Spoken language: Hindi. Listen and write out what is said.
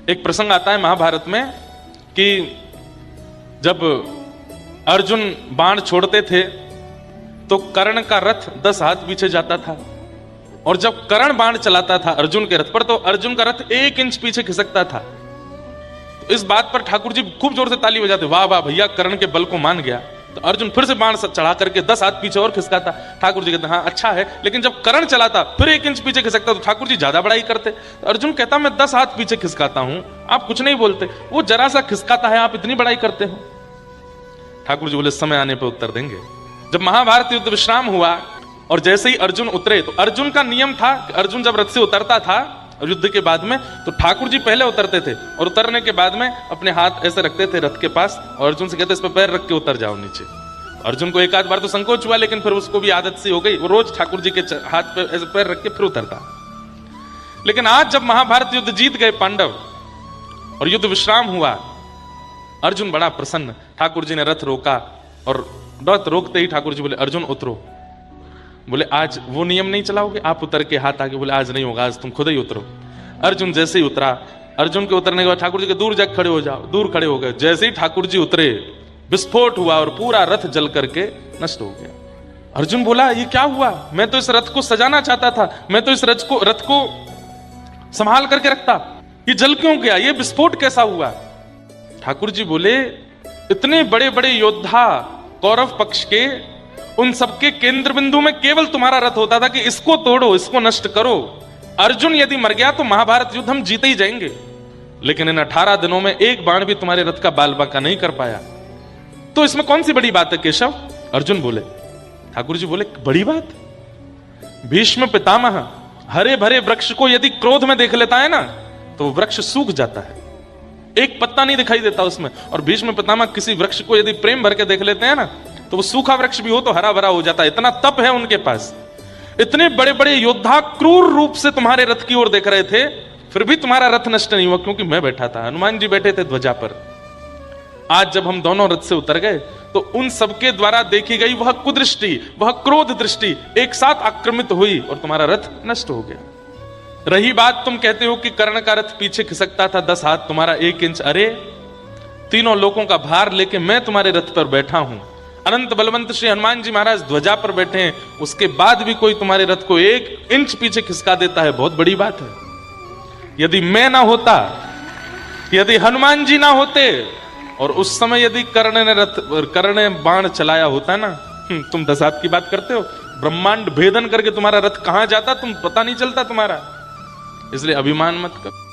एक प्रसंग आता है महाभारत में कि जब अर्जुन बाण छोड़ते थे तो कर्ण का रथ 10 हाथ पीछे जाता था, और जब कर्ण बाण चलाता था अर्जुन के रथ पर तो अर्जुन का रथ 1 इंच पीछे खिसकता था। तो इस बात पर ठाकुर जी खूब जोर से ताली बजाते, वाह वाह भैया, कर्ण के बल को मान गया। तो अर्जुन फिर से बाण चढ़ा करके 10 हाथ पीछे और खिसकाता। ठाकुर जी कहते हाँ अच्छा है, लेकिन जब कर्ण चलाता फिर 1 इंच पीछे खिसकता तो ठाकुर जी ज्यादा बड़ाई करते। तो अर्जुन कहता मैं 10 हाथ पीछे खिसकाता हूं, आप कुछ नहीं बोलते, वो जरा सा खिसकाता है, आप इतनी बड़ाई करते हो। ठाकुर जी बोले समय आने पर उत्तर देंगे। जब महाभारत युद्ध विश्राम हुआ और जैसे ही अर्जुन उतरे, तो अर्जुन का नियम था कि अर्जुन जब रथ से उतरता था युद्ध के बाद में तो ठाकुर जी पहले उतरते थे और उतरने के बाद में अपने हाथ ऐसे रखते थे रथ के पास और अर्जुन से कहते इस पर पैर रख के उतर जाओ नीचे। अर्जुन को एक आध बार तो संकोच हुआ, लेकिन फिर उसको भी आदत सी हो गई, वो रोज ठाकुर जी के हाथ पे ऐसे पैर रख के फिर उतरता। लेकिन आज जब महाभारत युद्ध जीत गए पांडव और युद्ध विश्राम हुआ, अर्जुन बड़ा प्रसन्न। ठाकुर जी ने रथ रोका और रथ रोकते ही ठाकुर जी बोले अर्जुन उतरो। बोले आज वो नियम नहीं चलाओगे, आप उतर के हाथ आगे? बोले आज नहीं होगा, आज तुम खुद ही उतरो। अर्जुन जैसे ही उतरा, अर्जुन के उतरने के बाद ठाकुर जी के दूर जाकर खड़े हो जाओ, दूर खड़े हो गए। जैसे ही ठाकुर जी उतरे विस्फोट हुआ और पूरा रथ जल करके नष्ट हो गया। अर्जुन बोला ये क्या हुआ, मैं तो इस रथ को सजाना चाहता था, मैं तो इस रथ को संभाल करके रखता, ये जल क्यों गया, ये विस्फोट कैसा हुआ? ठाकुर जी बोले इतने बड़े बड़े योद्धा कौरव पक्ष के, उन सबके केंद्र बिंदु में केवल तुम्हारा रथ होता था कि इसको तोड़ो, इसको नष्ट करो। अर्जुन यदि मर गया तो महाभारत युद्ध हम जीते ही जाएंगे, लेकिन इन 18 दिनों में एक बाण भी तुम्हारे रथ का बाल बांका नहीं कर पाया, तो इसमें कौन सी बड़ी बात है केशव? अर्जुन बोले। ठाकुर जी बोले बड़ी बात? भीष्म पितामह हरे भरे वृक्ष को यदि क्रोध में देख लेता है ना तो वो वृक्ष सूख जाता है, एक पत्ता नहीं दिखाई देता उसमें। और भीष्म पितामह किसी वृक्ष को यदि प्रेम भर के देख लेते हैं ना तो वो सूखा वृक्ष भी हो तो हरा भरा हो जाता है, इतना तप है उनके पास। इतने बड़े बड़े योद्धा क्रूर रूप से तुम्हारे रथ की ओर देख रहे थे, फिर भी तुम्हारा रथ नष्ट नहीं हुआ, क्योंकि मैं बैठा था, हनुमान जी बैठे थे ध्वजा पर। आज जब हम दोनों रथ से उतर गए तो उन सबके द्वारा देखी गई वह कुदृष्टि, वह क्रोध दृष्टि एक साथ आक्रमित हुई और तुम्हारा रथ नष्ट हो गया। रही बात तुम कहते हो कि कर्ण का रथ पीछे खिसकता था 10 हाथ, तुम्हारा 1 इंच, अरे तीनों लोगों का भार लेके मैं तुम्हारे रथ पर बैठा हूं, अनंत बलवंत श्री हनुमान जी महाराज ध्वजा पर बैठे हैं, उसके बाद भी कोई तुम्हारे रथ को 1 इंच पीछे खिसका देता है, बहुत बड़ी बात है। यदि मैं ना होता, यदि हनुमान जी ना होते और उस समय यदि कर्ण ने बाण चलाया होता ना, तुम 10 हाथ की बात करते हो, ब्रह्मांड भेदन करके तुम्हारा रथ कहां जाता तुम पता नहीं चलता तुम्हारा। इसलिए अभिमान मत करो।